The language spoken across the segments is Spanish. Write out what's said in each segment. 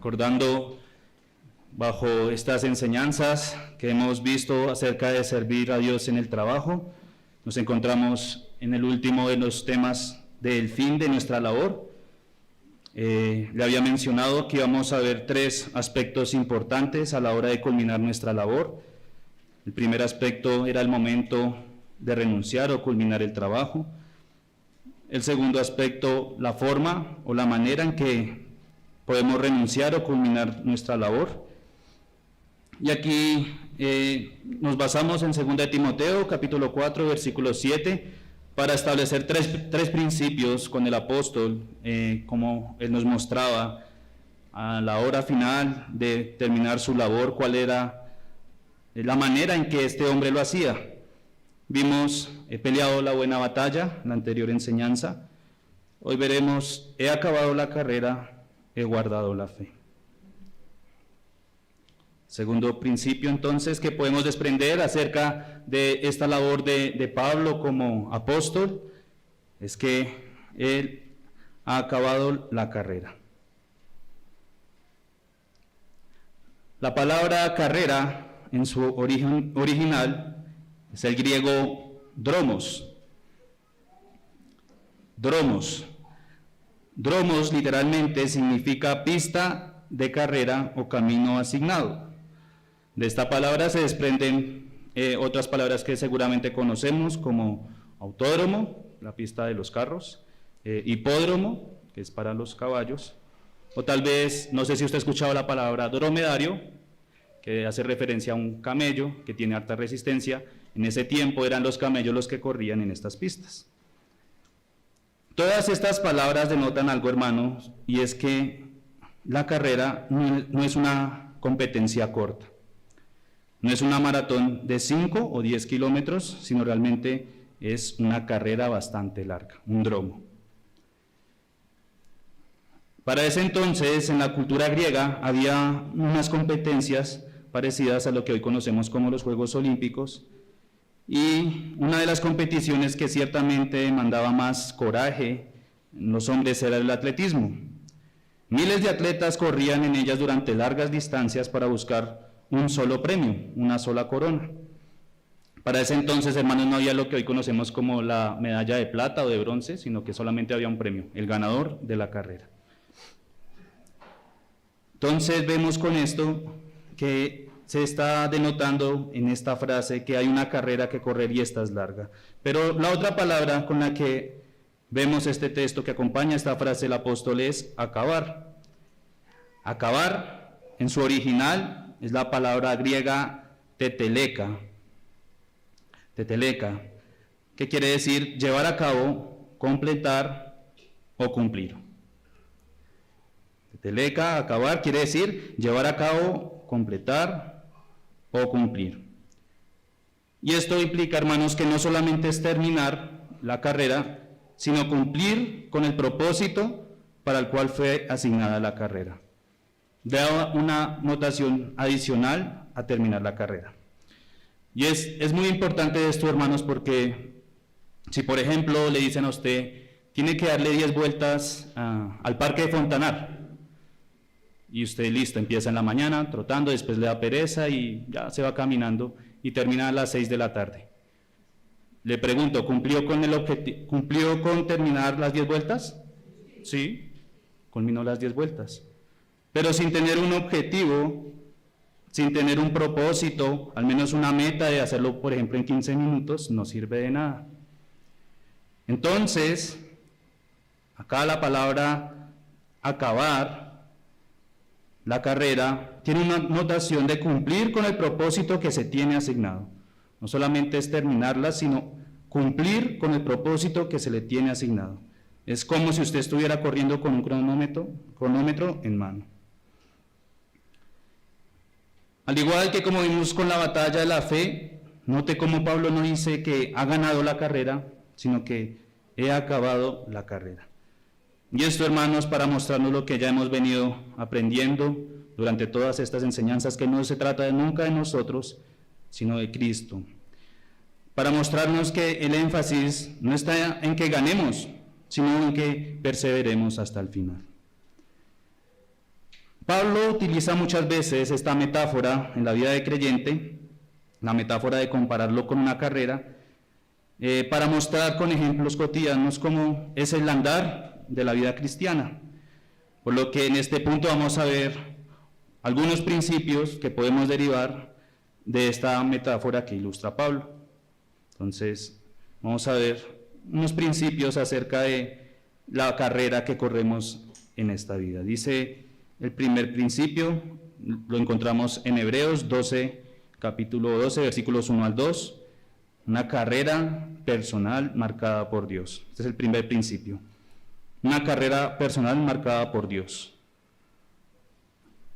recordando bajo estas enseñanzas que hemos visto acerca de servir a Dios en el trabajo. Nos encontramos en el último de los temas del fin de nuestra labor. Le había mencionado que íbamos a ver 3 aspectos importantes a la hora de culminar nuestra labor. El primer aspecto era el momento de renunciar o culminar el trabajo. El segundo aspecto, la forma o la manera en que podemos renunciar o culminar nuestra labor. Y aquí nos basamos en 2 de Timoteo, capítulo 4, versículo 7, para establecer tres principios con el apóstol, como él nos mostraba a la hora final de terminar su labor, cuál era la manera en que este hombre lo hacía. Vimos, he peleado la buena batalla, en la anterior enseñanza. Hoy veremos, he acabado la carrera, he guardado la fe. Segundo principio, entonces, que podemos desprender acerca de esta labor de Pablo como apóstol, es que él ha acabado la carrera. La palabra carrera, en su origen original, es el griego dromos. Dromos literalmente significa pista de carrera o camino asignado. De esta palabra se desprenden otras palabras que seguramente conocemos, como autódromo, la pista de los carros, hipódromo, que es para los caballos, o tal vez, no sé si usted ha escuchado la palabra dromedario, que hace referencia a un camello que tiene alta resistencia. En ese tiempo eran los camellos los que corrían en estas pistas. Todas estas palabras denotan algo, hermanos, y es que la carrera no es una competencia corta. No es una maratón de 5 o 10 kilómetros, sino realmente es una carrera bastante larga, un dromo. Para ese entonces, en la cultura griega, había unas competencias parecidas a lo que hoy conocemos como los Juegos Olímpicos, y una de las competiciones que ciertamente demandaba más coraje en los hombres era el atletismo. Miles de atletas corrían en ellas durante largas distancias para buscar un solo premio, una sola corona. Para ese entonces, hermanos, no había lo que hoy conocemos como la medalla de plata o de bronce, sino que solamente había un premio, el ganador de la carrera. Entonces vemos con esto que se está denotando en esta frase que hay una carrera que correr y esta es larga. Pero la otra palabra con la que vemos este texto que acompaña esta frase del apóstol es acabar. Acabar, en su original, es la palabra griega teteleka. Teteleka, que quiere decir llevar a cabo, completar o cumplir. Teteleka, acabar, quiere decir llevar a cabo, completar o cumplir. Y esto implica, hermanos, que no solamente es terminar la carrera, sino cumplir con el propósito para el cual fue asignada la carrera. Da una notación adicional a terminar la carrera. Y es muy importante esto, hermanos, porque si, por ejemplo, le dicen a usted, tiene que darle 10 vueltas al Parque de Fontanar, y usted listo, empieza en la mañana trotando, después le da pereza y ya se va caminando y termina a las 6 de la tarde. Le pregunto, ¿cumplió con terminar las 10 vueltas? Sí, culminó las 10 vueltas. Pero sin tener un objetivo, sin tener un propósito, al menos una meta de hacerlo, por ejemplo, en 15 minutos, no sirve de nada. Entonces, acá la palabra acabar, la carrera, tiene una notación de cumplir con el propósito que se tiene asignado. No solamente es terminarla, sino cumplir con el propósito que se le tiene asignado. Es como si usted estuviera corriendo con un cronómetro en mano. Al igual que como vimos con la batalla de la fe, note cómo Pablo no dice que ha ganado la carrera, sino que he acabado la carrera. Y esto, hermanos, para mostrarnos lo que ya hemos venido aprendiendo durante todas estas enseñanzas, que no se trata nunca de nosotros, sino de Cristo. Para mostrarnos que el énfasis no está en que ganemos, sino en que perseveremos hasta el final. Pablo utiliza muchas veces esta metáfora en la vida de creyente, la metáfora de compararlo con una carrera, para mostrar con ejemplos cotidianos cómo es el andar de la vida cristiana. Por lo que en este punto vamos a ver algunos principios que podemos derivar de esta metáfora que ilustra Pablo. Entonces, vamos a ver unos principios acerca de la carrera que corremos en esta vida. Dice el primer principio, lo encontramos en Hebreos 12, capítulo 12, versículos 1 al 2, una carrera personal marcada por Dios. Este es el primer principio, una carrera personal marcada por Dios.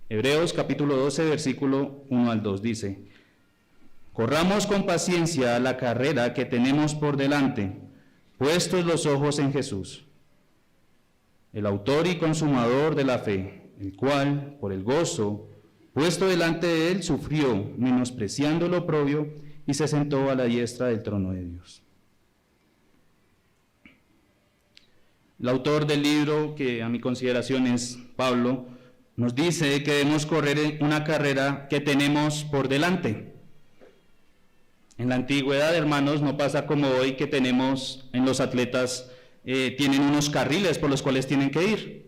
Hebreos capítulo 12, versículo 1 al 2 dice: corramos con paciencia la carrera que tenemos por delante, puestos los ojos en Jesús, el autor y consumador de la fe, el cual, por el gozo puesto delante de él, sufrió, menospreciando lo oprobio, y se sentó a la diestra del trono de Dios. El autor del libro, que a mi consideración es Pablo, nos dice que debemos correr una carrera que tenemos por delante. En la antigüedad, hermanos, no pasa como hoy que tenemos en los atletas, tienen unos carriles por los cuales tienen que ir.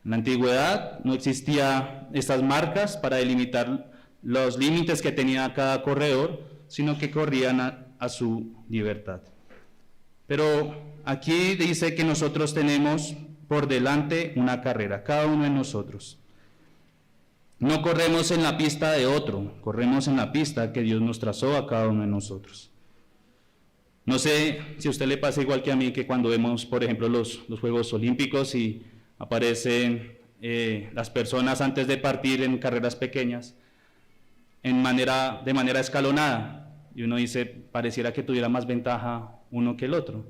En la antigüedad no existían estas marcas para delimitar los límites que tenía cada corredor, sino que corrían a su libertad. Pero aquí dice que nosotros tenemos por delante una carrera, cada uno de nosotros. No corremos en la pista de otro, corremos en la pista que Dios nos trazó a cada uno de nosotros. No sé si a usted le pasa igual que a mí, que cuando vemos, por ejemplo, los Juegos Olímpicos y aparecen las personas antes de partir en carreras pequeñas, de manera escalonada, y uno dice, pareciera que tuviera más ventaja uno que el otro.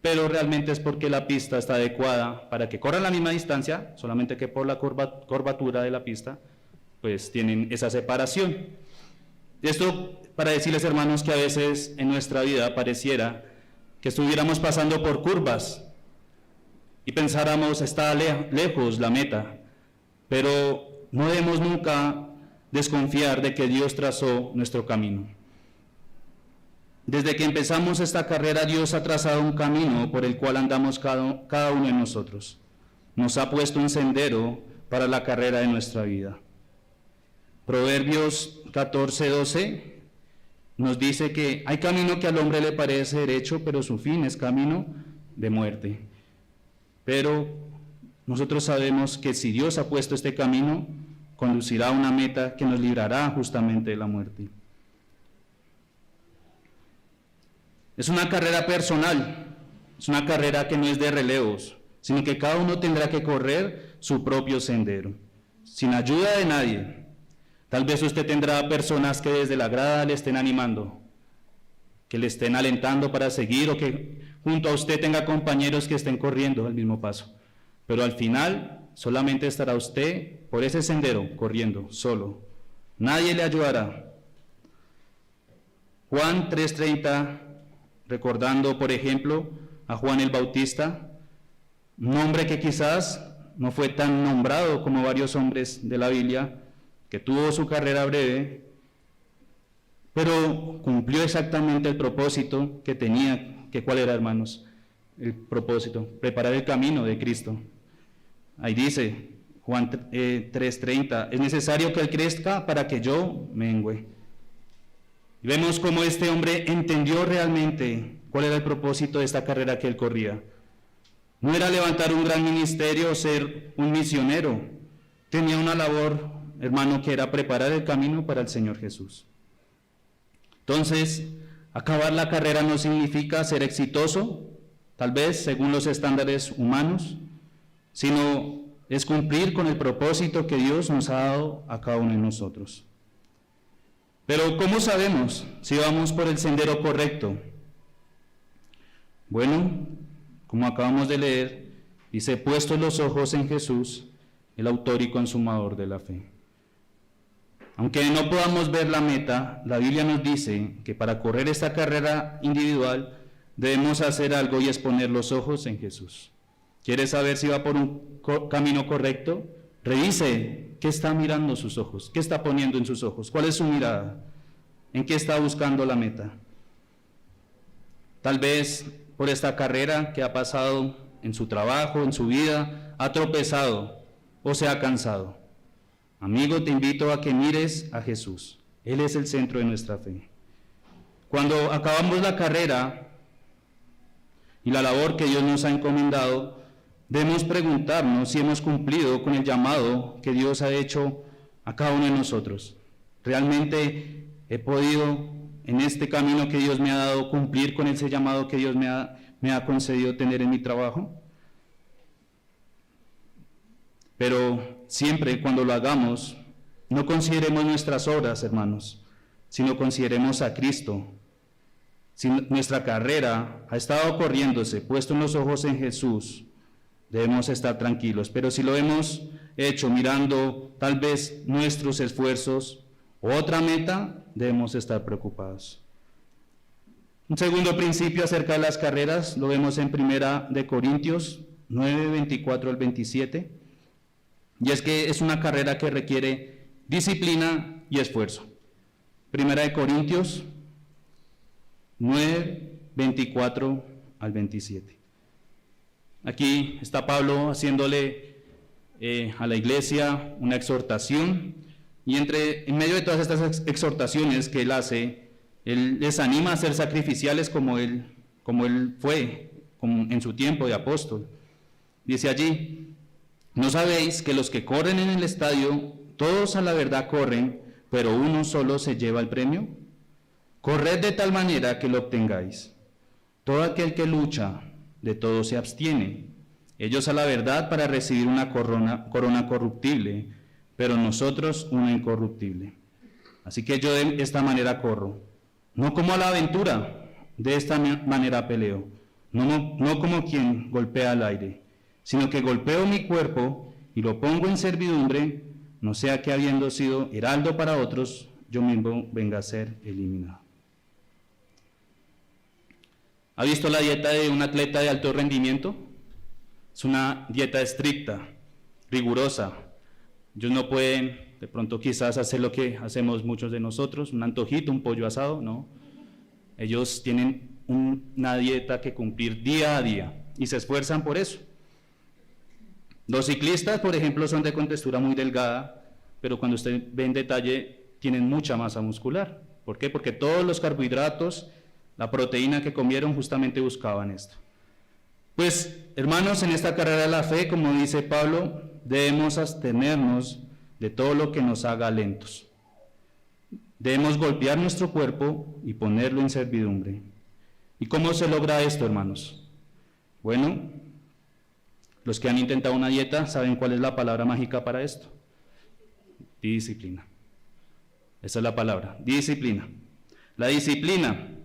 Pero realmente es porque la pista está adecuada para que corran la misma distancia, solamente que por la curvatura de la pista, pues tienen esa separación. Esto para decirles, hermanos, que a veces en nuestra vida pareciera que estuviéramos pasando por curvas y pensáramos, está lejos la meta, pero no debemos nunca desconfiar de que Dios trazó nuestro camino. Desde que empezamos esta carrera, Dios ha trazado un camino por el cual andamos cada uno de nosotros. Nos ha puesto un sendero para la carrera de nuestra vida. Proverbios 14:12 nos dice que hay camino que al hombre le parece derecho, pero su fin es camino de muerte. Pero nosotros sabemos que si Dios ha puesto este camino, conducirá a una meta que nos librará justamente de la muerte. Es una carrera personal, es una carrera que no es de relevos, sino que cada uno tendrá que correr su propio sendero, sin ayuda de nadie. Tal vez usted tendrá personas que desde la grada le estén animando, que le estén alentando para seguir, o que junto a usted tenga compañeros que estén corriendo al mismo paso. Pero al final solamente estará usted por ese sendero corriendo solo. Nadie le ayudará. Juan 3:30, recordando, por ejemplo, a Juan el Bautista, un hombre que quizás no fue tan nombrado como varios hombres de la Biblia, que tuvo su carrera breve, pero cumplió exactamente el propósito que tenía. ¿Cuál era, hermanos? El propósito, preparar el camino de Cristo. Ahí dice, Juan 3:30, es necesario que Él crezca para que yo mengüe. Y vemos cómo este hombre entendió realmente cuál era el propósito de esta carrera que él corría. No era levantar un gran ministerio o ser un misionero. Tenía una labor, hermano, que era preparar el camino para el Señor Jesús. Entonces, acabar la carrera no significa ser exitoso, tal vez según los estándares humanos, sino es cumplir con el propósito que Dios nos ha dado a cada uno de nosotros. Pero ¿cómo sabemos si vamos por el sendero correcto? Bueno, como acabamos de leer, dice, puestos los ojos en Jesús, el autor y consumador de la fe. Aunque no podamos ver la meta, la Biblia nos dice que para correr esta carrera individual debemos hacer algo, y es poner los ojos en Jesús. ¿Quieres saber si va por un camino correcto? Revise qué está mirando sus ojos, qué está poniendo en sus ojos, cuál es su mirada, en qué está buscando la meta. Tal vez por esta carrera que ha pasado en su trabajo, en su vida, ha tropezado o se ha cansado. Amigo, te invito a que mires a Jesús. Él es el centro de nuestra fe. Cuando acabamos la carrera y la labor que Dios nos ha encomendado, debemos preguntarnos si hemos cumplido con el llamado que Dios ha hecho a cada uno de nosotros. ¿Realmente he podido, en este camino que Dios me ha dado, cumplir con ese llamado que Dios me ha concedido tener en mi trabajo? Pero siempre cuando lo hagamos, no consideremos nuestras obras, hermanos, sino consideremos a Cristo. Si nuestra carrera ha estado corriéndose, puesto los ojos en Jesús, debemos estar tranquilos. Pero si lo hemos hecho mirando tal vez nuestros esfuerzos o otra meta, debemos estar preocupados. Un segundo principio acerca de las carreras lo vemos en 1 Corintios 9, 24 al 27. Y es que es una carrera que requiere disciplina y esfuerzo. 1 Corintios 9, 24 al 27. Aquí está Pablo haciéndole a la iglesia una exhortación, y en medio de todas estas exhortaciones que él hace, él les anima a ser sacrificiales como él fue en su tiempo de apóstol. Dice allí: ¿no sabéis que los que corren en el estadio, todos a la verdad corren, pero uno solo se lleva el premio? Corred de tal manera que lo obtengáis. Todo aquel que lucha, de todo se abstiene. Ellos a la verdad para recibir una corona corruptible, pero nosotros una incorruptible. Así que yo de esta manera corro, no como a la aventura, de esta manera peleo, no como quien golpea al aire, sino que golpeo mi cuerpo y lo pongo en servidumbre, no sea que habiendo sido heraldo para otros, yo mismo venga a ser eliminado. ¿Ha visto la dieta de un atleta de alto rendimiento? Es una dieta estricta, rigurosa. Ellos no pueden, de pronto quizás, hacer lo que hacemos muchos de nosotros, un antojito, un pollo asado, no. Ellos tienen una dieta que cumplir día a día y se esfuerzan por eso. Los ciclistas, por ejemplo, son de contextura muy delgada, pero cuando usted ve en detalle, tienen mucha masa muscular. ¿Por qué? Porque todos los carbohidratos, la proteína que comieron, justamente buscaban esto. Pues, hermanos, en esta carrera de la fe, como dice Pablo, debemos abstenernos de todo lo que nos haga lentos. Debemos golpear nuestro cuerpo y ponerlo en servidumbre. ¿Y cómo se logra esto, hermanos? Bueno, los que han intentado una dieta saben cuál es la palabra mágica para esto. Disciplina. Esa es la palabra, disciplina. La disciplina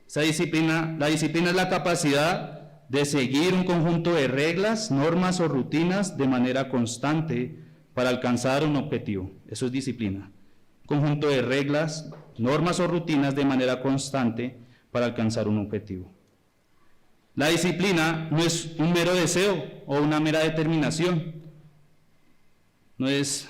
es la capacidad de seguir un conjunto de reglas, normas o rutinas de manera constante para alcanzar un objetivo. Eso es disciplina. Un conjunto de reglas, normas o rutinas de manera constante para alcanzar un objetivo. La disciplina no es un mero deseo o una mera determinación. No es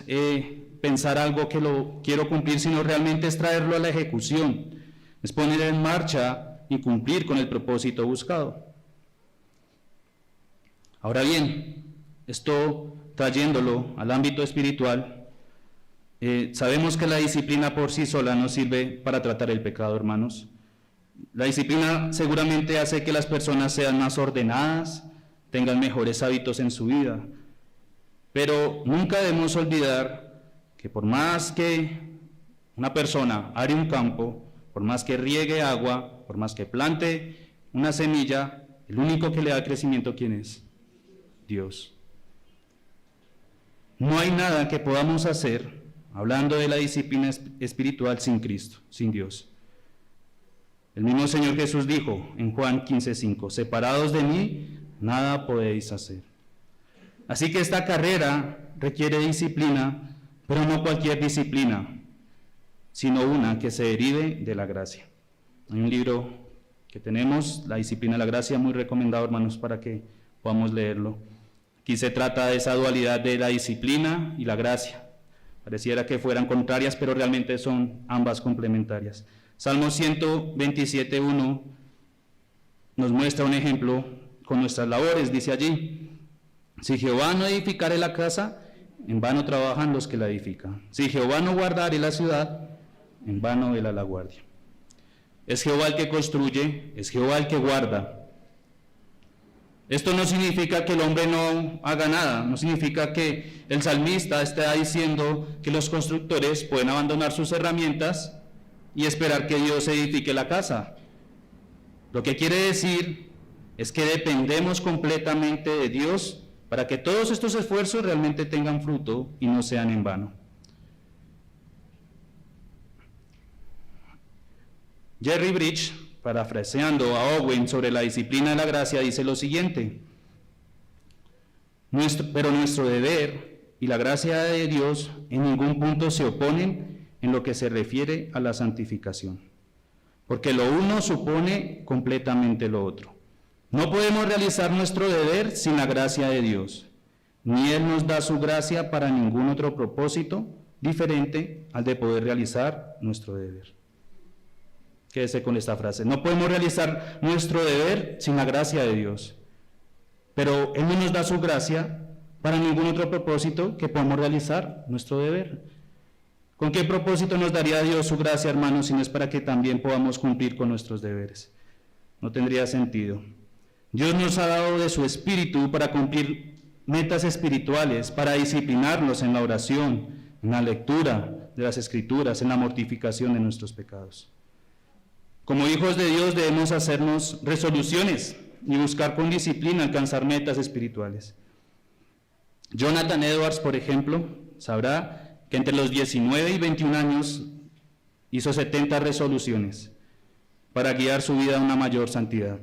pensar algo que lo quiero cumplir, sino realmente es traerlo a la ejecución. Es poner en marcha y cumplir con el propósito buscado. Ahora bien, esto trayéndolo al ámbito espiritual, sabemos que la disciplina por sí sola no sirve para tratar el pecado, hermanos. La disciplina seguramente hace que las personas sean más ordenadas, tengan mejores hábitos en su vida, pero nunca debemos olvidar que por más que una persona are un campo, por más que riegue agua, por más que plante una semilla, el único que le da crecimiento, ¿quién es? Dios. No hay nada que podamos hacer, hablando de la disciplina espiritual, sin Cristo, sin Dios. El mismo Señor Jesús dijo en Juan 15:5, separados de mí, nada podéis hacer. Así que esta carrera requiere disciplina, pero no cualquier disciplina, sino una que se derive de la gracia. Hay un libro que tenemos, La disciplina de la gracia, muy recomendado, hermanos, para que podamos leerlo. Aquí se trata de esa dualidad de la disciplina y la gracia. Pareciera que fueran contrarias, pero realmente son ambas complementarias. Salmo 127:1 nos muestra un ejemplo con nuestras labores. Dice allí: si Jehová no edificare la casa, en vano trabajan los que la edifican. Si Jehová no guardare la ciudad, en vano vela la guardia. Es Jehová el que construye, es Jehová el que guarda. Esto no significa que el hombre no haga nada, no significa que el salmista esté diciendo que los constructores pueden abandonar sus herramientas y esperar que Dios edifique la casa. Lo que quiere decir es que dependemos completamente de Dios para que todos estos esfuerzos realmente tengan fruto y no sean en vano. Jerry Bridge, parafraseando a Owen sobre la disciplina de la gracia, dice lo siguiente: pero nuestro deber y la gracia de Dios en ningún punto se oponen en lo que se refiere a la santificación, porque lo uno supone completamente lo otro. No podemos realizar nuestro deber sin la gracia de Dios, ni Él nos da su gracia para ningún otro propósito diferente al de poder realizar nuestro deber. Quédese con esta frase: no podemos realizar nuestro deber sin la gracia de Dios, pero Él no nos da su gracia para ningún otro propósito que podamos realizar nuestro deber. ¿Con qué propósito nos daría Dios su gracia, hermanos, si no es para que también podamos cumplir con nuestros deberes? No tendría sentido. Dios nos ha dado de su Espíritu para cumplir metas espirituales, para disciplinarnos en la oración, en la lectura de las Escrituras, en la mortificación de nuestros pecados. Como hijos de Dios debemos hacernos resoluciones y buscar con disciplina alcanzar metas espirituales. Jonathan Edwards, por ejemplo, sabrá que entre los 19 y 21 años hizo 70 resoluciones para guiar su vida a una mayor santidad.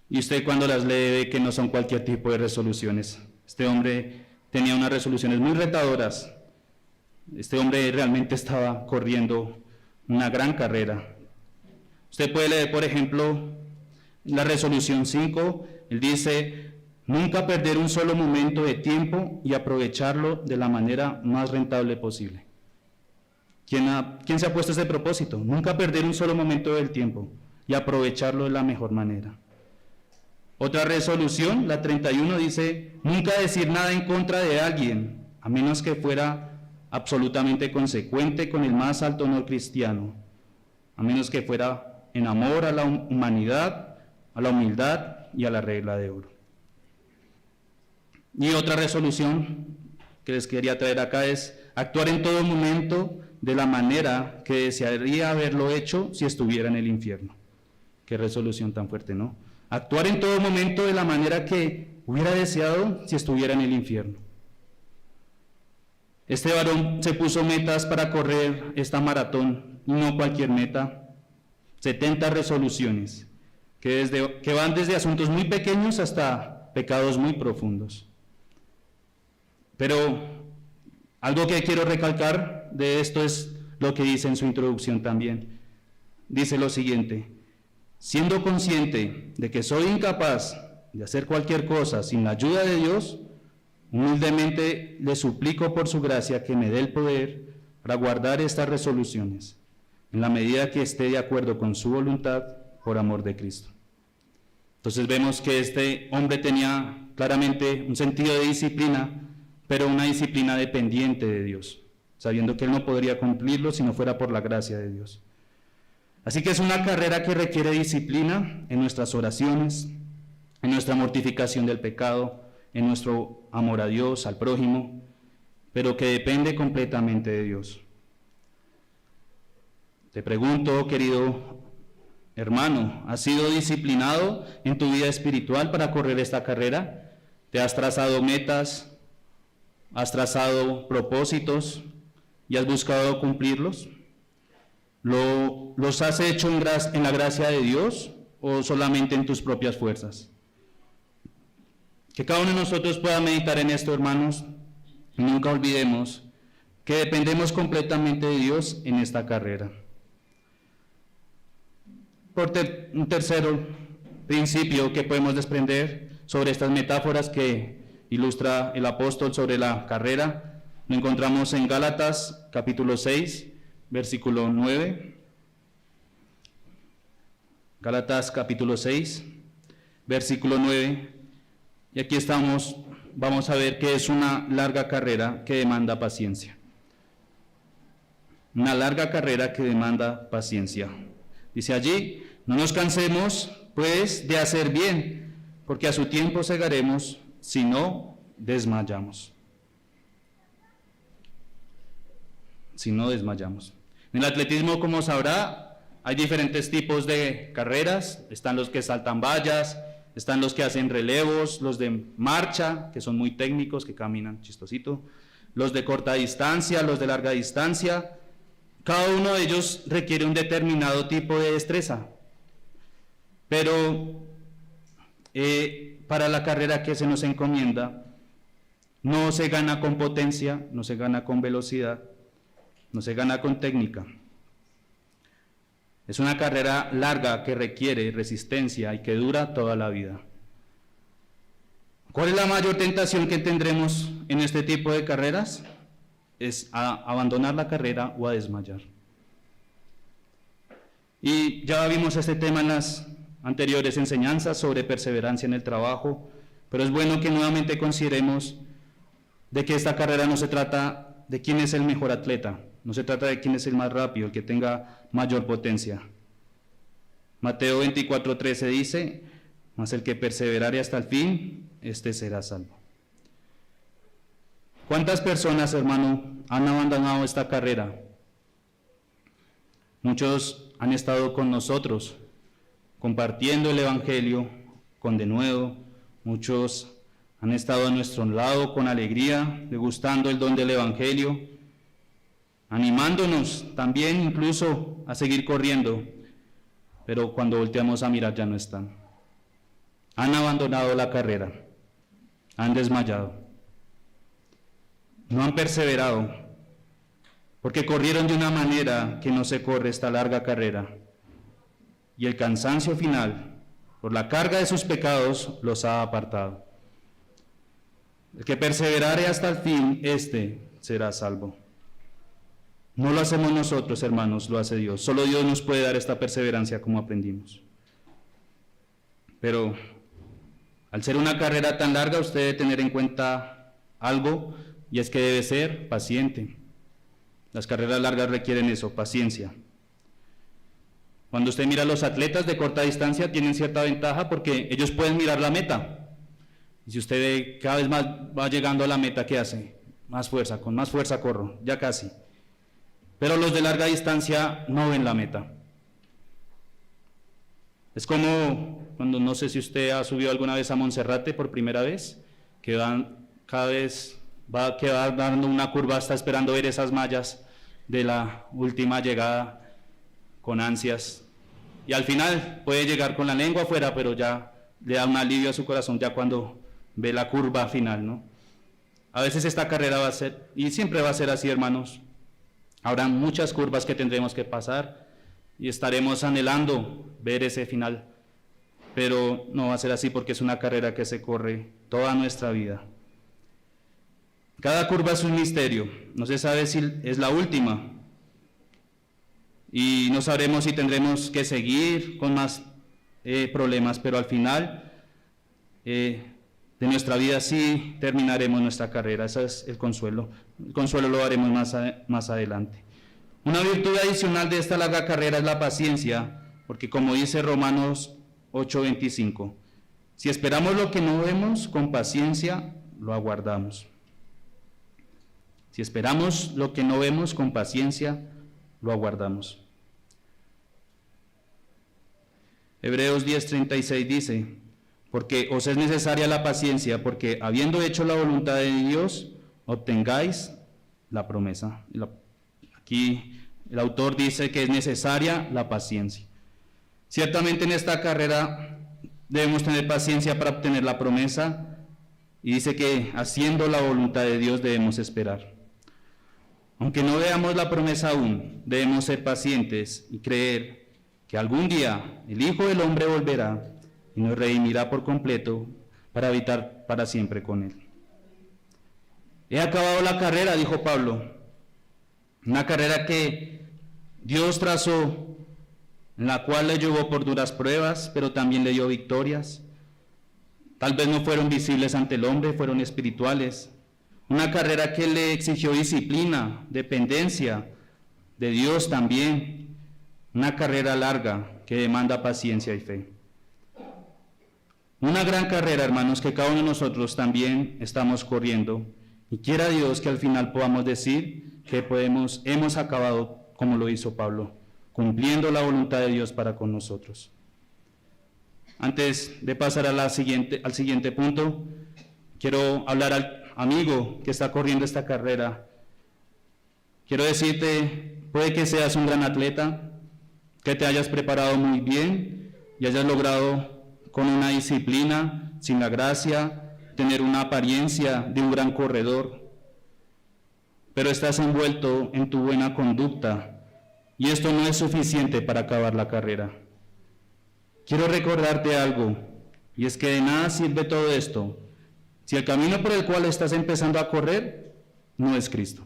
Y usted, cuando las lee, ve que no son cualquier tipo de resoluciones. Este hombre tenía unas resoluciones muy retadoras. Este hombre realmente estaba corriendo una gran carrera. Usted puede leer, por ejemplo, la resolución 5, él dice: nunca perder un solo momento de tiempo y aprovecharlo de la manera más rentable posible. ¿Quién se ha puesto ese propósito? Nunca perder un solo momento del tiempo y aprovecharlo de la mejor manera. Otra resolución, la 31, dice: nunca decir nada en contra de alguien, a menos que fuera absolutamente consecuente con el más alto honor cristiano, a menos que fuera en amor a la humanidad, a la humildad y a la regla de oro. Y otra resolución que les quería traer acá es actuar en todo momento de la manera que desearía haberlo hecho si estuviera en el infierno. Qué resolución tan fuerte, ¿no? Actuar en todo momento de la manera que hubiera deseado si estuviera en el infierno. Este varón se puso metas para correr esta maratón, y no cualquier meta. 70 resoluciones que van desde asuntos muy pequeños hasta pecados muy profundos. Pero algo que quiero recalcar de esto es lo que dice en su introducción también. Dice lo siguiente: siendo consciente de que soy incapaz de hacer cualquier cosa sin la ayuda de Dios, humildemente le suplico por su gracia que me dé el poder para guardar estas resoluciones, en la medida que esté de acuerdo con su voluntad, por amor de Cristo. Entonces vemos que este hombre tenía claramente un sentido de disciplina, pero una disciplina dependiente de Dios, sabiendo que él no podría cumplirlo si no fuera por la gracia de Dios. Así que es una carrera que requiere disciplina en nuestras oraciones, en nuestra mortificación del pecado, en nuestro amor a Dios, al prójimo, pero que depende completamente de Dios. Te pregunto, querido hermano, ¿has sido disciplinado en tu vida espiritual para correr esta carrera? ¿Te has trazado metas? ¿Has trazado propósitos y has buscado cumplirlos? ¿Los has hecho en la gracia de Dios o solamente en tus propias fuerzas? Que cada uno de nosotros pueda meditar en esto, hermanos, y nunca olvidemos que dependemos completamente de Dios en esta carrera. Un tercer principio que podemos desprender sobre estas metáforas que ilustra el apóstol sobre la carrera, lo encontramos en Gálatas capítulo 6, versículo 9. Gálatas capítulo 6, versículo 9. Y aquí vamos a ver que es una larga carrera que demanda paciencia. Una larga carrera que demanda paciencia. Dice allí: no nos cansemos, pues, de hacer bien, porque a su tiempo segaremos, si no desmayamos. Si no desmayamos. En el atletismo, como sabrá, hay diferentes tipos de carreras. Están los que saltan vallas, están los que hacen relevos, los de marcha, que son muy técnicos, que caminan chistosito, los de corta distancia, los de larga distancia. Cada uno de ellos requiere un determinado tipo de destreza. Pero para la carrera que se nos encomienda, no se gana con potencia, no se gana con velocidad, no se gana con técnica. Es una carrera larga que requiere resistencia y que dura toda la vida. ¿Cuál es la mayor tentación que tendremos en este tipo de carreras? Es a abandonar la carrera o a desmayar. Y ya vimos este tema en las anteriores enseñanzas sobre perseverancia en el trabajo, pero es bueno que nuevamente consideremos de que esta carrera no se trata de quién es el mejor atleta, no se trata de quién es el más rápido, el que tenga mayor potencia. Mateo 24:13 dice: mas el que perseverare hasta el fin, este será salvo. ¿Cuántas personas, hermano, han abandonado esta carrera? Muchos han estado con nosotros, compartiendo el Evangelio con denuedo. Muchos han estado a nuestro lado con alegría, degustando el don del Evangelio, animándonos también incluso a seguir corriendo, pero cuando volteamos a mirar ya no están. Han abandonado la carrera, han desmayado, no han perseverado, porque corrieron de una manera que no se corre esta larga carrera, y el cansancio final, por la carga de sus pecados, los ha apartado. El que perseverare hasta el fin, este será salvo. No lo hacemos nosotros, hermanos, lo hace Dios. Solo Dios nos puede dar esta perseverancia como aprendimos. Pero al ser una carrera tan larga, usted debe tener en cuenta algo, y es que debe ser paciente. Las carreras largas requieren eso, paciencia. Cuando usted mira a los atletas de corta distancia, tienen cierta ventaja porque ellos pueden mirar la meta. Y si usted ve cada vez más va llegando a la meta, ¿qué hace? Más fuerza, con más fuerza corro, ya casi. Pero los de larga distancia no ven la meta. Es como cuando, no sé si usted ha subido alguna vez a Monserrate por primera vez, que cada vez va a quedar dando una curva, está esperando ver esas mallas de la última llegada con ansias. Y al final puede llegar con la lengua afuera, pero ya le da un alivio a su corazón ya cuando ve la curva final, ¿no? A veces esta carrera va a ser, y siempre va a ser así, hermanos. Habrá muchas curvas que tendremos que pasar y estaremos anhelando ver ese final, pero no va a ser así porque es una carrera que se corre toda nuestra vida. Cada curva es un misterio, no se sabe si es la última y no sabremos si tendremos que seguir con más problemas, pero al final de nuestra vida sí terminaremos nuestra carrera. Ese es el consuelo. El consuelo lo haremos más adelante. Una virtud adicional de esta larga carrera es la paciencia, porque como dice Romanos 8:25, si esperamos lo que no vemos, con paciencia lo aguardamos. Si esperamos lo que no vemos, con paciencia lo aguardamos. Hebreos 10:36 dice: porque os es necesaria la paciencia, porque habiendo hecho la voluntad de Dios, obtengáis la promesa. Aquí el autor dice que es necesaria la paciencia. Ciertamente en esta carrera debemos tener paciencia para obtener la promesa, y dice que haciendo la voluntad de Dios debemos esperar. Aunque no veamos la promesa aún, debemos ser pacientes y creer que algún día el Hijo del Hombre volverá y nos redimirá por completo para habitar para siempre con Él. He acabado la carrera, dijo Pablo, una carrera que Dios trazó, en la cual le llevó por duras pruebas, pero también le dio victorias. Tal vez no fueron visibles ante el hombre, fueron espirituales. Una carrera que le exigió disciplina, dependencia de Dios también. Una carrera larga que demanda paciencia y fe. Una gran carrera, hermanos, que cada uno de nosotros también estamos corriendo. Y quiera Dios que al final podamos decir que hemos acabado como lo hizo Pablo, cumpliendo la voluntad de Dios para con nosotros. Antes de pasar al siguiente punto, quiero hablar al amigo que está corriendo esta carrera. Quiero decirte, puede que seas un gran atleta, que te hayas preparado muy bien y hayas logrado con una disciplina, sin la gracia, tener una apariencia de un gran corredor, pero estás envuelto en tu buena conducta y esto no es suficiente para acabar la carrera. Quiero recordarte algo, y es que de nada sirve todo esto si el camino por el cual estás empezando a correr no es Cristo.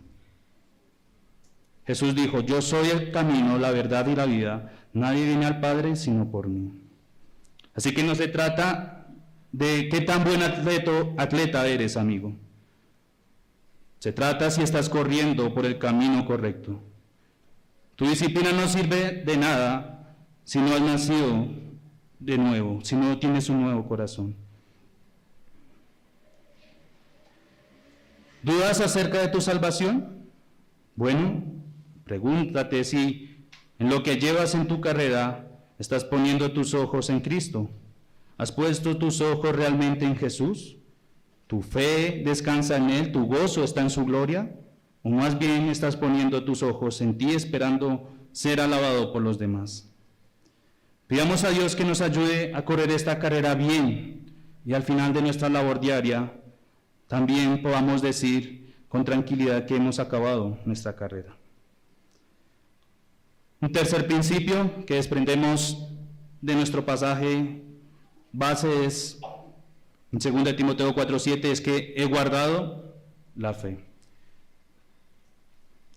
Jesús dijo, yo soy el camino, la verdad y la vida, nadie viene al Padre sino por mí. Así que no se trata de qué tan buen atleta eres, amigo. Se trata si estás corriendo por el camino correcto. Tu disciplina no sirve de nada si no has nacido de nuevo, si no tienes un nuevo corazón. ¿Dudas acerca de tu salvación? Bueno, pregúntate si en lo que llevas en tu carrera estás poniendo tus ojos en Cristo. ¿Has puesto tus ojos realmente en Jesús? ¿Tu fe descansa en Él? ¿Tu gozo está en su gloria? ¿O más bien estás poniendo tus ojos en ti esperando ser alabado por los demás? Pidamos a Dios que nos ayude a correr esta carrera bien y al final de nuestra labor diaria también podamos decir con tranquilidad que hemos acabado nuestra carrera. Un tercer principio que desprendemos de nuestro pasaje base es, en 2 Timoteo 4:7, es que he guardado la fe.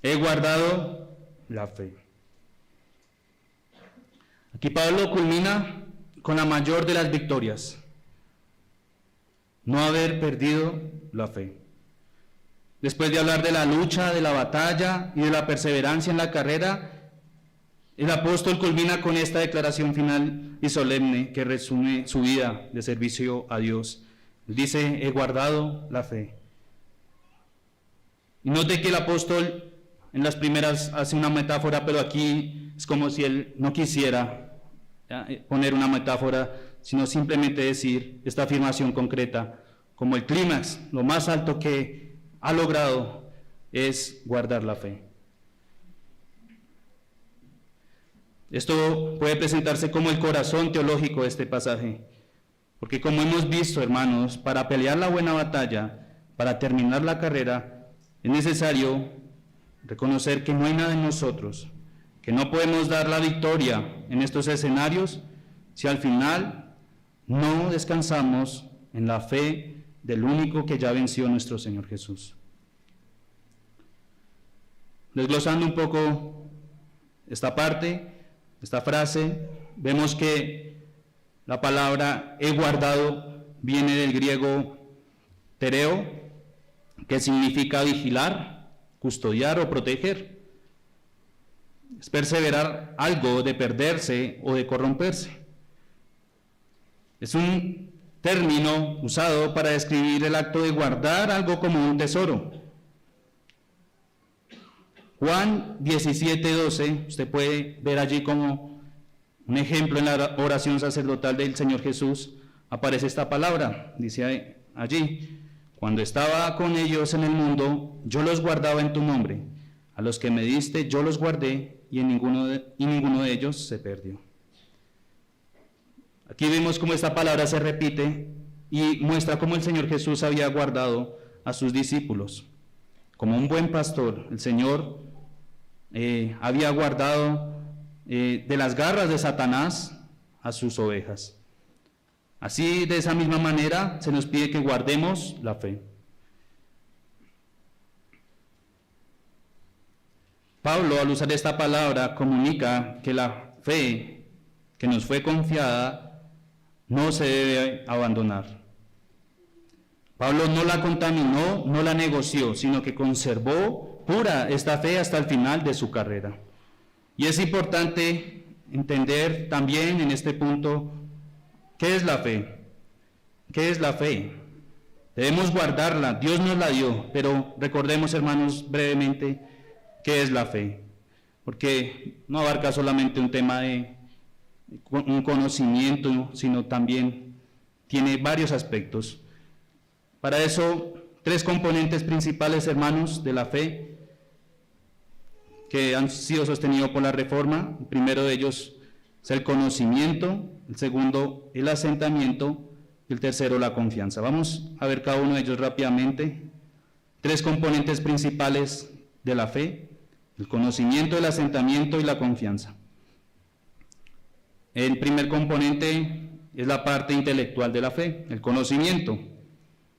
He guardado la fe. Aquí Pablo culmina con la mayor de las victorias: no haber perdido la fe. Después de hablar de la lucha, de la batalla y de la perseverancia en la carrera, el apóstol culmina con esta declaración final y solemne que resume su vida de servicio a Dios. Él dice, he guardado la fe. Y note que el apóstol en las primeras hace una metáfora, pero aquí es como si él no quisiera poner una metáfora, sino simplemente decir esta afirmación concreta, como el clímax, lo más alto que ha logrado es guardar la fe. Esto puede presentarse como el corazón teológico de este pasaje, porque como hemos visto, hermanos, para pelear la buena batalla, para terminar la carrera, es necesario reconocer que no hay nada en nosotros, que no podemos dar la victoria en estos escenarios si al final no descansamos en la fe del único que ya venció, nuestro Señor Jesús. Desglosando un poco esta parte, esta frase, vemos que la palabra he guardado viene del griego tereo, que significa vigilar, custodiar o proteger. Es perseverar algo de perderse o de corromperse. Es un término usado para describir el acto de guardar algo como un tesoro. Juan 17:12, usted puede ver allí como un ejemplo en la oración sacerdotal del Señor Jesús, aparece esta palabra, dice allí, cuando estaba con ellos en el mundo, yo los guardaba en tu nombre, a los que me diste yo los guardé y ninguno de ellos se perdió. Aquí vemos cómo esta palabra se repite y muestra cómo el Señor Jesús había guardado a sus discípulos. Como un buen pastor, el Señor había guardado de las garras de Satanás a sus ovejas. Así, de esa misma manera, se nos pide que guardemos la fe. Pablo, al usar esta palabra, comunica que la fe que nos fue confiada no se debe abandonar. Pablo no la contaminó, no la negoció, sino que conservó pura esta fe hasta el final de su carrera. Y es importante entender también en este punto, ¿qué es la fe? ¿Qué es la fe? Debemos guardarla, Dios nos la dio, pero recordemos, hermanos, brevemente, ¿qué es la fe? Porque no abarca solamente un tema de un conocimiento, sino también tiene varios aspectos. Para eso, 3 componentes principales, hermanos, de la fe, que han sido sostenidos por la Reforma. El primero de ellos es el conocimiento, el segundo el asentamiento y el tercero la confianza. Vamos a ver cada uno de ellos rápidamente. 3 componentes principales de la fe: el conocimiento, el asentamiento y la confianza. El primer componente es la parte intelectual de la fe, el conocimiento.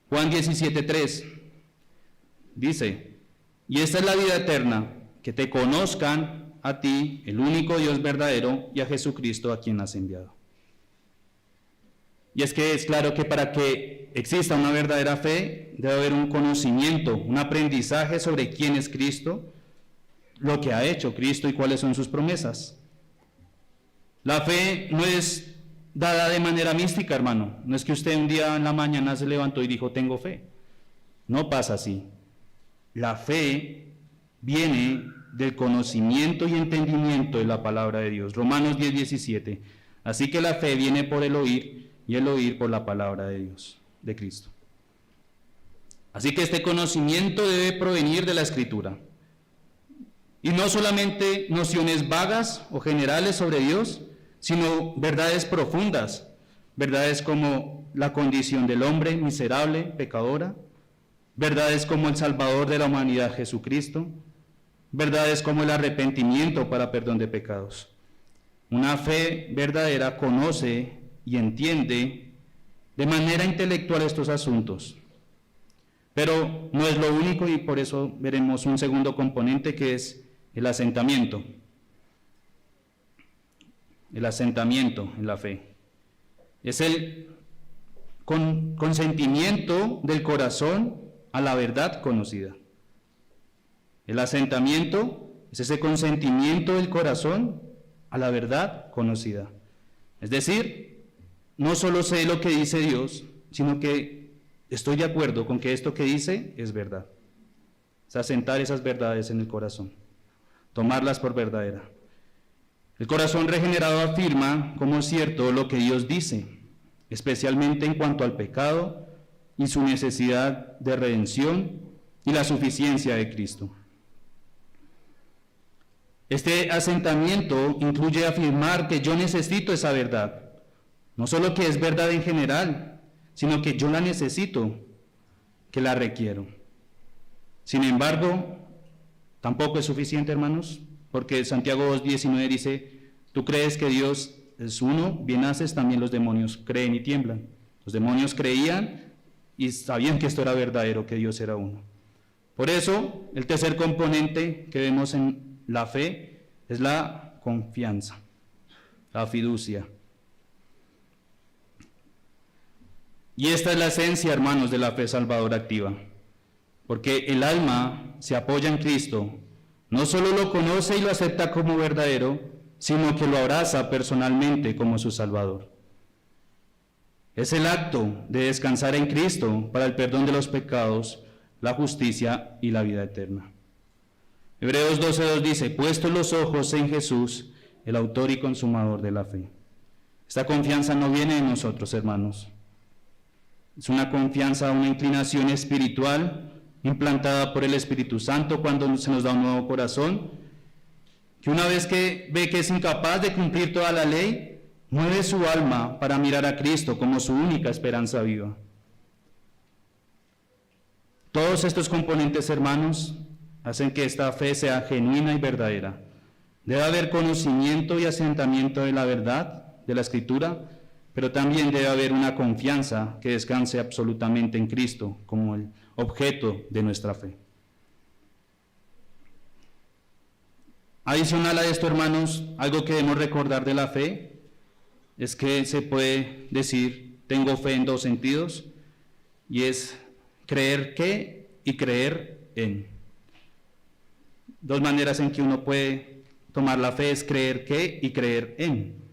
Juan 17:3 dice: y esta es la vida eterna, que te conozcan a ti, el único Dios verdadero, y a Jesucristo a quien has enviado. Y es que es claro que para que exista una verdadera fe, debe haber un conocimiento, un aprendizaje sobre quién es Cristo, lo que ha hecho Cristo y cuáles son sus promesas. La fe no es dada de manera mística, hermano. No es que usted un día en la mañana se levantó y dijo, tengo fe. No pasa así. La fe viene del conocimiento y entendimiento de la palabra de Dios. Romanos 10:17. Así que la fe viene por el oír, y el oír por la palabra de Dios, de Cristo. Así que este conocimiento debe provenir de la Escritura. Y no solamente nociones vagas o generales sobre Dios, sino verdades profundas, verdades como la condición del hombre miserable, pecadora, verdades como el Salvador de la humanidad, Jesucristo, verdades como el arrepentimiento para perdón de pecados. Una fe verdadera conoce y entiende de manera intelectual estos asuntos. Pero no es lo único, y por eso veremos un segundo componente, que es el asentamiento. El asentamiento en la fe. Es el consentimiento del corazón a la verdad conocida. El asentamiento es ese consentimiento del corazón a la verdad conocida. Es decir, no solo sé lo que dice Dios, sino que estoy de acuerdo con que esto que dice es verdad. Es asentar esas verdades en el corazón, tomarlas por verdadera. El corazón regenerado afirma como cierto lo que Dios dice, especialmente en cuanto al pecado y su necesidad de redención y la suficiencia de Cristo. Este asentamiento incluye afirmar que yo necesito esa verdad, no solo que es verdad en general, sino que yo la necesito, que la requiero. Sin embargo, tampoco es suficiente, hermanos, porque Santiago 2:19 dice, tú crees que Dios es uno, bien haces, también los demonios creen y tiemblan. Los demonios creían y sabían que esto era verdadero, que Dios era uno. Por eso, el tercer componente que vemos en la fe es la confianza, la fiducia. Y esta es la esencia, hermanos, de la fe salvadora activa, porque el alma se apoya en Cristo, no solo lo conoce y lo acepta como verdadero, sino que lo abraza personalmente como su Salvador. Es el acto de descansar en Cristo para el perdón de los pecados, la justicia y la vida eterna. Hebreos 12:2 dice, puestos los ojos en Jesús, el autor y consumador de la fe. Esta confianza no viene de nosotros, hermanos. Es una confianza, una inclinación espiritual implantada por el Espíritu Santo cuando se nos da un nuevo corazón, que una vez que ve que es incapaz de cumplir toda la ley, mueve su alma para mirar a Cristo como su única esperanza viva. Todos estos componentes, hermanos, hacen que esta fe sea genuina y verdadera. Debe haber conocimiento y asentamiento de la verdad, de la Escritura, pero también debe haber una confianza que descanse absolutamente en Cristo como el objeto de nuestra fe. Adicional a esto, hermanos, algo que debemos recordar de la fe es que se puede decir, tengo fe en dos sentidos, y es creer que y creer en. Dos maneras en que uno puede tomar la fe es creer que y creer en.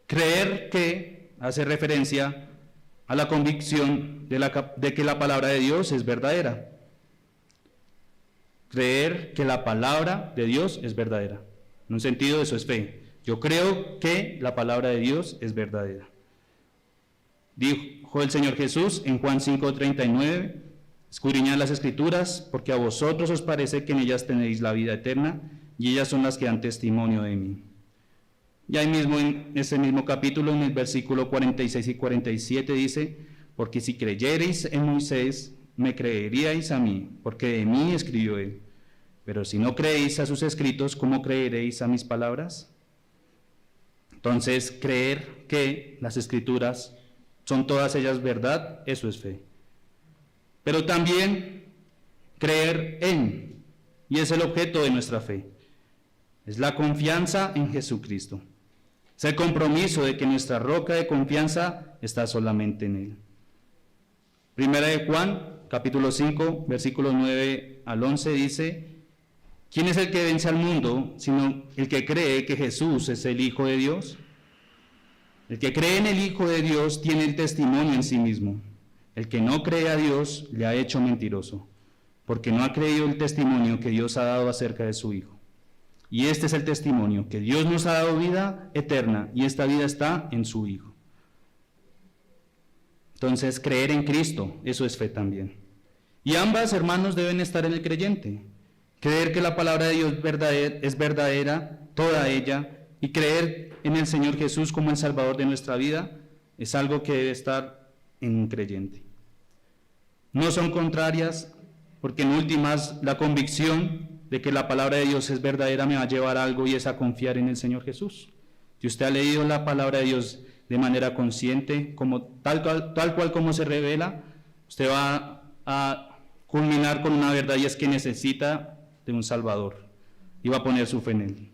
Creer que hace referencia a la convicción de que la palabra de Dios es verdadera. Creer que la palabra de Dios es verdadera. En un sentido, eso es fe. Yo creo que la palabra de Dios es verdadera. Dijo el Señor Jesús en Juan 5:39, escudriñad las Escrituras, porque a vosotros os parece que en ellas tenéis la vida eterna, y ellas son las que dan testimonio de mí. Y ahí mismo, en ese mismo capítulo, en el versículo 46 y 47 dice, porque si creyereis en Moisés, me creeríais a mí, porque de mí escribió él. Pero si no creéis a sus escritos, ¿cómo creeréis a mis palabras? Entonces, creer que las Escrituras son todas ellas verdad, eso es fe. Pero también creer en, y es el objeto de nuestra fe, es la confianza en Jesucristo. Es el compromiso de que nuestra roca de confianza está solamente en Él. Primera de Juan, capítulo 5, versículos 9 al 11 dice, ¿quién es el que vence al mundo, sino el que cree que Jesús es el Hijo de Dios? El que cree en el Hijo de Dios tiene el testimonio en sí mismo. El que no cree a Dios le ha hecho mentiroso, porque no ha creído el testimonio que Dios ha dado acerca de su Hijo. Y este es el testimonio, que Dios nos ha dado vida eterna, y esta vida está en su Hijo. Entonces, creer en Cristo, eso es fe también. Y ambas, hermanos, deben estar en el creyente. Creer que la palabra de Dios es verdadera, toda ella, y creer en el Señor Jesús como el Salvador de nuestra vida, es algo que debe estar en un creyente. No son contrarias, porque en últimas la convicción de que la palabra de Dios es verdadera me va a llevar a algo, y es a confiar en el Señor Jesús. Si usted ha leído la palabra de Dios de manera consciente, como tal cual como se revela, usted va a culminar con una verdad, y es que necesita de un Salvador, y va a poner su fe en Él.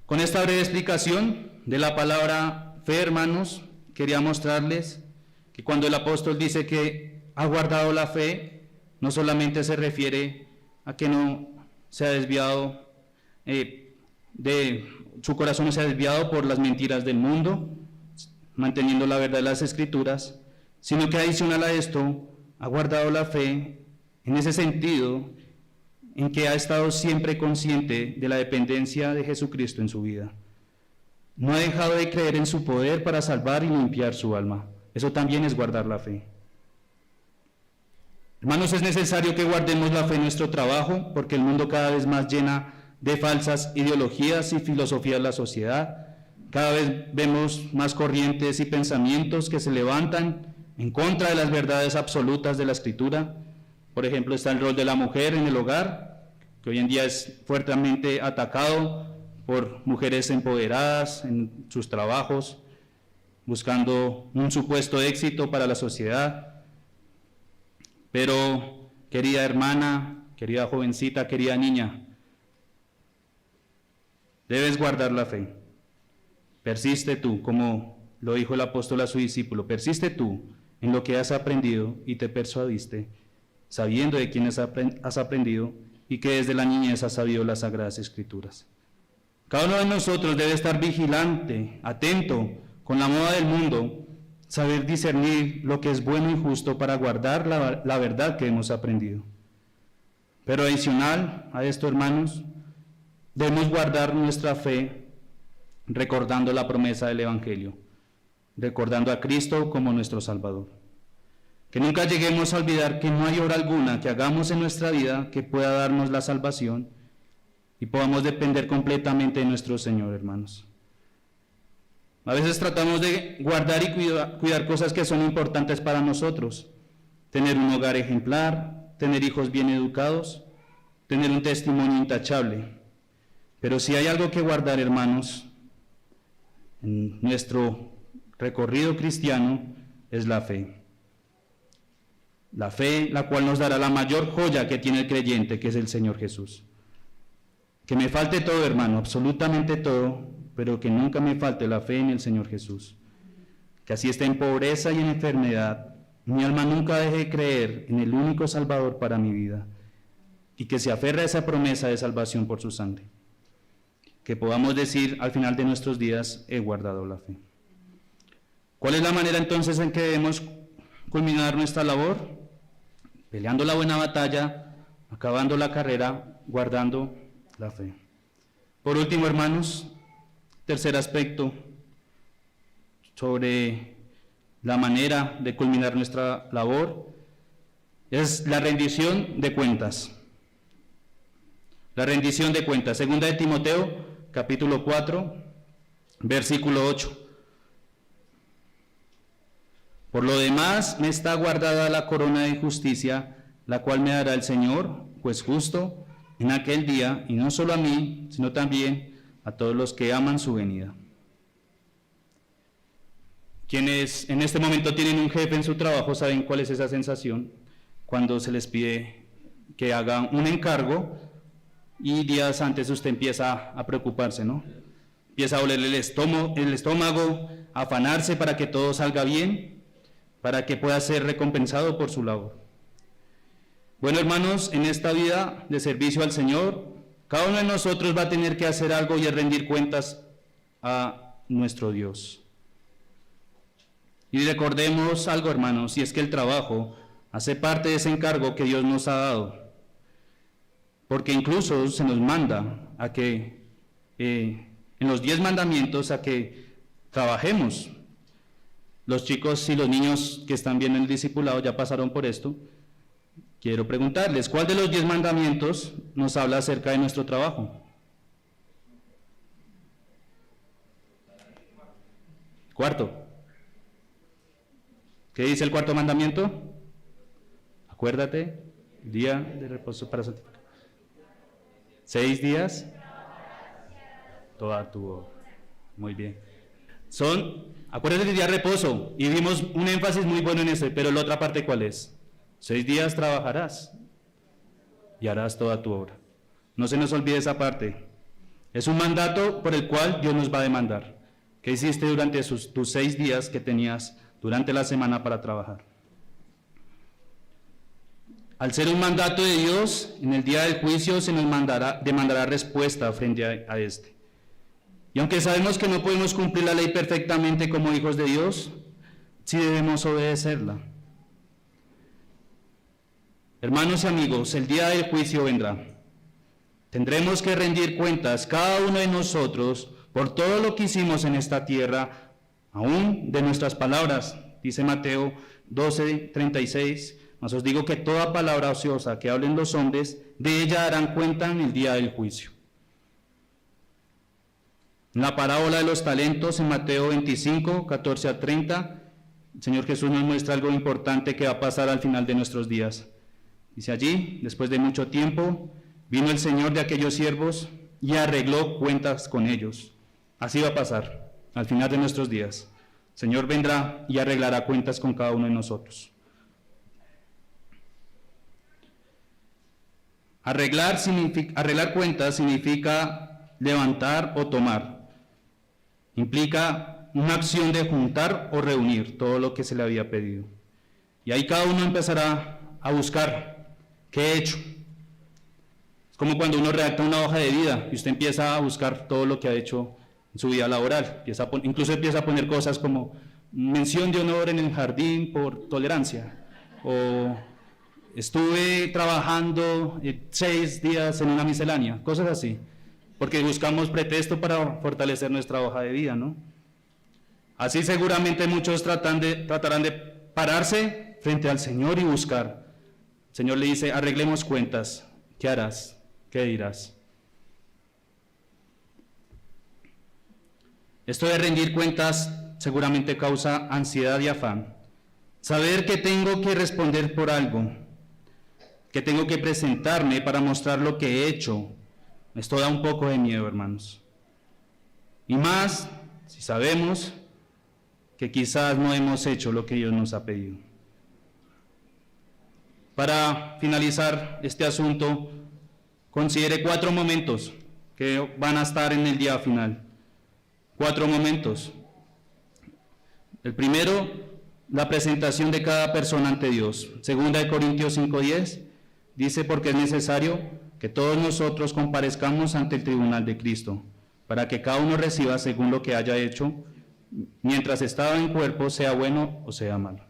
Con esta breve explicación de la palabra fe, hermanos, quería mostrarles que cuando el apóstol dice que ha guardado la fe, no solamente se refiere a que no se ha desviado su corazón no se ha desviado por las mentiras del mundo, manteniendo la verdad de las Escrituras, sino que adicional a esto, ha guardado la fe en ese sentido en que ha estado siempre consciente de la dependencia de Jesucristo en su vida. No ha dejado de creer en su poder para salvar y limpiar su alma. Eso también es guardar la fe. Hermanos, es necesario que guardemos la fe en nuestro trabajo, porque el mundo cada vez más llena de falsas ideologías y filosofías de la sociedad. Cada vez vemos más corrientes y pensamientos que se levantan en contra de las verdades absolutas de la Escritura. Por ejemplo, está el rol de la mujer en el hogar, que hoy en día es fuertemente atacado por mujeres empoderadas en sus trabajos, buscando un supuesto éxito para la sociedad. Pero, querida hermana, querida jovencita, querida niña, debes guardar la fe. Persiste tú, como lo dijo el apóstol a su discípulo, persiste tú en lo que has aprendido y te persuadiste, sabiendo de quién has aprendido y que desde la niñez has sabido las Sagradas Escrituras. Cada uno de nosotros debe estar vigilante, atento, con la moda del mundo, saber discernir lo que es bueno y justo para guardar la verdad que hemos aprendido. Pero adicional a esto, hermanos, debemos guardar nuestra fe recordando la promesa del Evangelio, recordando a Cristo como nuestro Salvador. Que nunca lleguemos a olvidar que no hay obra alguna que hagamos en nuestra vida que pueda darnos la salvación y podamos depender completamente de nuestro Señor, hermanos. A veces tratamos de guardar y cuidar cosas que son importantes para nosotros. Tener un hogar ejemplar, tener hijos bien educados, tener un testimonio intachable. Pero si hay algo que guardar, hermanos, en nuestro recorrido cristiano es la fe. La fe, la cual nos dará la mayor joya que tiene el creyente, que es el Señor Jesús. Que me falte todo, hermano, absolutamente todo, pero que nunca me falte la fe en el Señor Jesús. Que así esté en pobreza y en enfermedad, mi alma nunca deje de creer en el único Salvador para mi vida, y que se aferre a esa promesa de salvación por su sangre. Que podamos decir al final de nuestros días, he guardado la fe. ¿Cuál es la manera entonces en que debemos culminar nuestra labor? Peleando la buena batalla, acabando la carrera, guardando la fe. Por último, hermanos, tercer aspecto sobre la manera de culminar nuestra labor es la rendición de cuentas. La rendición de cuentas. Segunda de Timoteo, capítulo 4, versículo 8. Por lo demás, me está guardada la corona de justicia, la cual me dará el Señor, juez justo, en aquel día, y no solo a mí, sino también a todos los que aman su venida. Quienes en este momento tienen un jefe en su trabajo saben cuál es esa sensación cuando se les pide que hagan un encargo y días antes usted empieza a preocuparse, ¿no? Empieza a olerle el estómago, a afanarse para que todo salga bien, para que pueda ser recompensado por su labor. Bueno, hermanos, en esta vida de servicio al Señor, cada uno de nosotros va a tener que hacer algo y rendir cuentas a nuestro Dios. Y recordemos algo, hermanos, y es que el trabajo hace parte de ese encargo que Dios nos ha dado, porque incluso se nos manda a que, en los 10 mandamientos, a que trabajemos. Los chicos y los niños que están viendo el discipulado ya pasaron por esto. Quiero preguntarles, ¿cuál de los 10 mandamientos nos habla acerca de nuestro trabajo? Cuarto. ¿Qué dice el cuarto mandamiento? Acuérdate, día de reposo para santificar. 6 días, toda tu obra. Muy bien. Acuérdate del día de reposo, y vimos un énfasis muy bueno en eso, pero la otra parte, ¿cuál es? 6 días trabajarás y harás toda tu obra. No se nos olvide esa parte. Es un mandato por el cual Dios nos va a demandar. ¿Qué hiciste durante tus 6 días que tenías durante la semana para trabajar? Al ser un mandato de Dios, en el día del juicio se nos demandará respuesta frente a este. Y aunque sabemos que no podemos cumplir la ley perfectamente como hijos de Dios, sí debemos obedecerla. Hermanos y amigos, el día del juicio vendrá. Tendremos que rendir cuentas cada uno de nosotros por todo lo que hicimos en esta tierra, aún de nuestras palabras. Dice Mateo 12:36, mas os digo que toda palabra ociosa que hablen los hombres, de ella darán cuenta en el día del juicio. En la parábola de los talentos, en Mateo 25, 14 a 30, el Señor Jesús nos muestra algo importante que va a pasar al final de nuestros días. Dice allí, después de mucho tiempo, vino el Señor de aquellos siervos y arregló cuentas con ellos. Así va a pasar al final de nuestros días. El Señor vendrá y arreglará cuentas con cada uno de nosotros. Arreglar cuentas significa levantar o tomar. Implica una acción de juntar o reunir todo lo que se le había pedido. Y ahí cada uno empezará a buscar qué he hecho. Es como cuando uno redacta una hoja de vida y usted empieza a buscar todo lo que ha hecho en su vida laboral. Incluso empieza a poner cosas como mención de honor en el jardín por tolerancia, o estuve trabajando 6 días en una miscelánea, cosas así, porque buscamos pretexto para fortalecer nuestra hoja de vida, ¿no? Así seguramente muchos tratarán de pararse frente al Señor y buscar. El Señor le dice, arreglemos cuentas. ¿Qué harás? ¿Qué dirás? Esto de rendir cuentas seguramente causa ansiedad y afán. Saber que tengo que responder por algo, que tengo que presentarme para mostrar lo que he hecho. Esto da un poco de miedo, hermanos. Y más si sabemos que quizás no hemos hecho lo que Dios nos ha pedido. Para finalizar este asunto, considere 4 momentos que van a estar en el día final. 4 momentos. El primero, la presentación de cada persona ante Dios. 2 Corintios 5:10 dice: porque es necesario que todos nosotros comparezcamos ante el tribunal de Cristo, para que cada uno reciba según lo que haya hecho, mientras estaba en cuerpo, sea bueno o sea malo.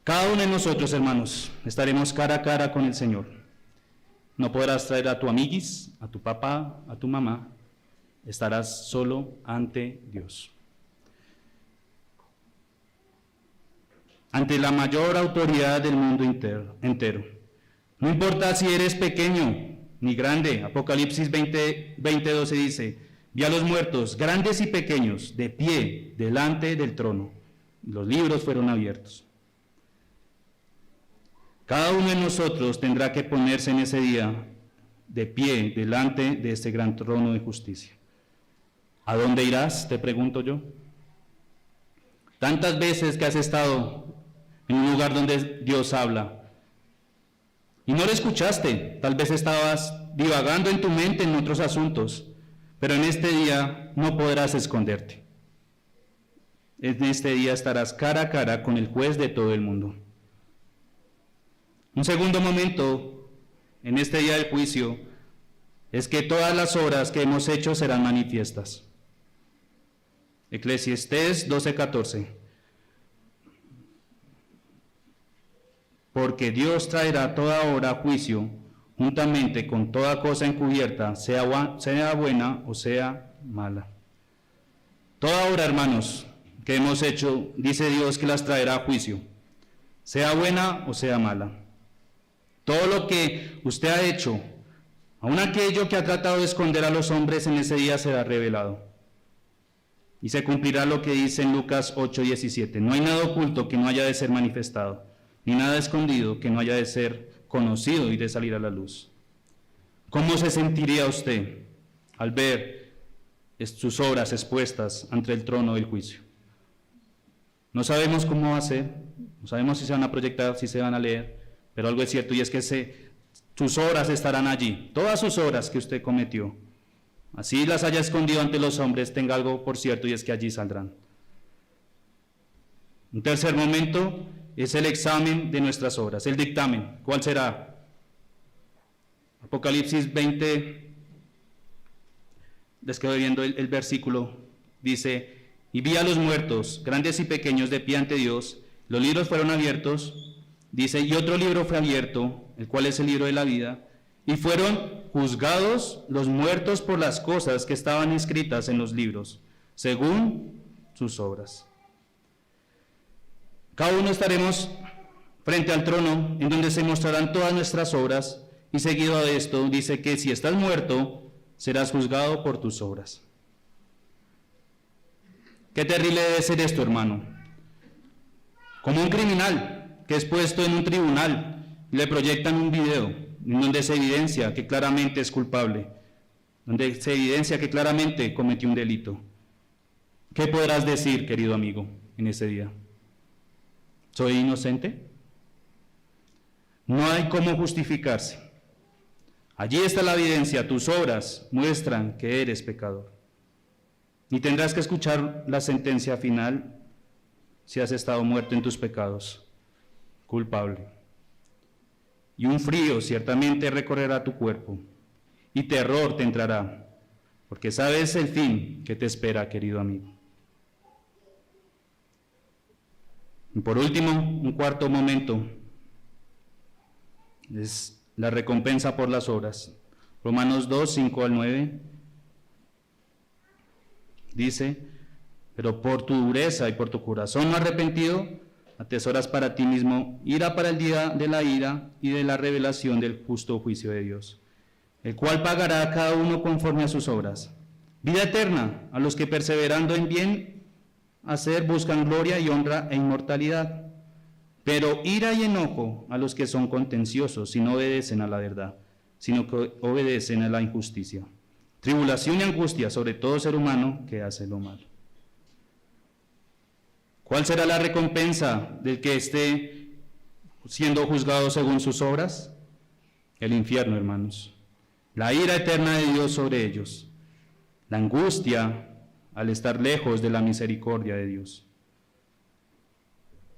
Cada uno de nosotros, hermanos, estaremos cara a cara con el Señor. No podrás traer a tu amiguis, a tu papá, a tu mamá. Estarás solo ante Dios. Ante la mayor autoridad del mundo entero. No importa si eres pequeño ni grande. Apocalipsis 20:12 dice: vi a los muertos, grandes y pequeños, de pie delante del trono. Los libros fueron abiertos. Cada uno de nosotros tendrá que ponerse en ese día de pie delante de este gran trono de justicia. ¿A dónde irás?, te pregunto yo. Tantas veces que has estado en un lugar donde Dios habla y no lo escuchaste, tal vez estabas divagando en tu mente en otros asuntos, pero en este día no podrás esconderte. En este día estarás cara a cara con el juez de todo el mundo. Un segundo momento en este día del juicio es que todas las obras que hemos hecho serán manifiestas. Eclesiastés 12:14. Porque Dios traerá toda obra a juicio, juntamente con toda cosa encubierta, sea buena o sea mala. Toda obra, hermanos, que hemos hecho, dice Dios que las traerá a juicio, sea buena o sea mala. Todo lo que usted ha hecho, aun aquello que ha tratado de esconder a los hombres, en ese día será revelado. Y se cumplirá lo que dice en Lucas 8:17. No hay nada oculto que no haya de ser manifestado, ni nada escondido que no haya de ser conocido y de salir a la luz. ¿Cómo se sentiría usted al ver sus obras expuestas ante el trono del juicio? No sabemos cómo va a ser, no sabemos si se van a proyectar, si se van a leer, pero algo es cierto, y es que sus obras estarán allí, todas sus obras que usted cometió. Así las haya escondido ante los hombres, tenga algo por cierto, y es que allí saldrán. Un tercer momento es el examen de nuestras obras, el dictamen. ¿Cuál será? Apocalipsis 20, les quedo viendo el versículo, dice: y vi a los muertos, grandes y pequeños, de pie ante Dios, los libros fueron abiertos, dice, y otro libro fue abierto, el cual es el libro de la vida, y fueron juzgados los muertos por las cosas que estaban escritas en los libros, según sus obras. Cada uno estaremos frente al trono, en donde se mostrarán todas nuestras obras, y seguido de esto dice que si estás muerto, serás juzgado por tus obras. Qué terrible debe ser esto, hermano. Como un criminal que es puesto en un tribunal, le proyectan un video en donde se evidencia que claramente es culpable, donde se evidencia que claramente cometió un delito. ¿Qué podrás decir, querido amigo, en ese día? ¿Soy inocente? No hay cómo justificarse. Allí está la evidencia, tus obras muestran que eres pecador. Y tendrás que escuchar la sentencia final si has estado muerto en tus pecados, culpable. Y un frío ciertamente recorrerá tu cuerpo, y terror te entrará, porque sabes el fin que te espera, querido amigo. Y por último, un cuarto momento, es la recompensa por las obras. Romanos 2, 5 al 9, dice: pero por tu dureza y por tu corazón no arrepentido, atesoras para ti mismo ira para el día de la ira y de la revelación del justo juicio de Dios, el cual pagará a cada uno conforme a sus obras. Vida eterna a los que perseverando en bien hacer buscan gloria y honra e inmortalidad, pero ira y enojo a los que son contenciosos y no obedecen a la verdad, sino que obedecen a la injusticia. tribulación y angustia sobre todo ser humano que hace lo malo. ¿Cuál será la recompensa del que esté siendo juzgado según sus obras? El infierno, hermanos. La ira eterna de Dios sobre ellos. La angustia al estar lejos de la misericordia de Dios.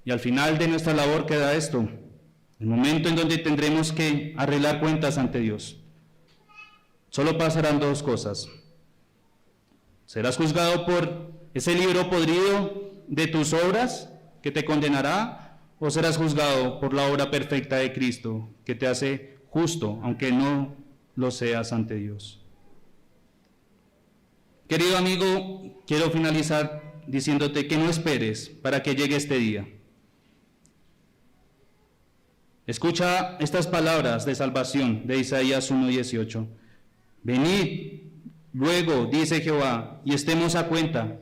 Y al final de nuestra labor queda esto, el momento en donde tendremos que arreglar cuentas ante Dios. Solo pasarán dos cosas. Serás juzgado por ese libro podrido de tus obras que te condenará, o serás juzgado por la obra perfecta de Cristo que te hace justo, aunque no lo seas ante Dios. Querido amigo, quiero finalizar diciéndote que no esperes para que llegue este día. Escucha estas palabras de salvación de Isaías 1:18. Venid, luego, dice Jehová, y estemos a cuenta.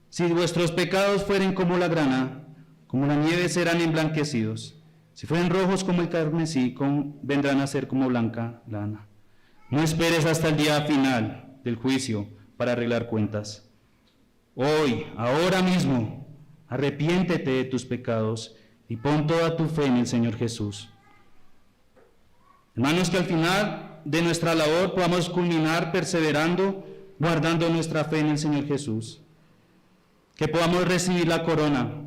Si vuestros pecados fueren como la grana, como la nieve serán emblanquecidos. Si fueren rojos como el carmesí, vendrán a ser como blanca lana. No esperes hasta el día final del juicio para arreglar cuentas. Hoy, ahora mismo, arrepiéntete de tus pecados y pon toda tu fe en el Señor Jesús. Hermanos, que al final de nuestra labor podamos culminar perseverando, guardando nuestra fe en el Señor Jesús. Que podamos recibir la corona,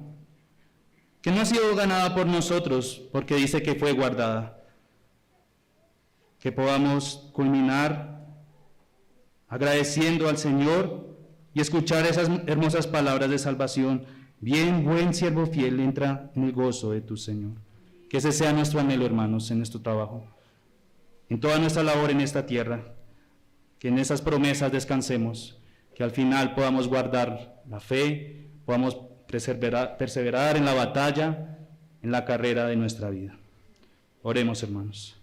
que no ha sido ganada por nosotros, porque dice que fue guardada. Que podamos culminar agradeciendo al Señor y escuchar esas hermosas palabras de salvación. Bien, buen siervo fiel, entra en el gozo de tu Señor. Que ese sea nuestro anhelo, hermanos, en nuestro trabajo, en toda nuestra labor en esta tierra, que en esas promesas descansemos, que al final podamos guardar la fe, podamos perseverar en la batalla, en la carrera de nuestra vida. Oremos, hermanos.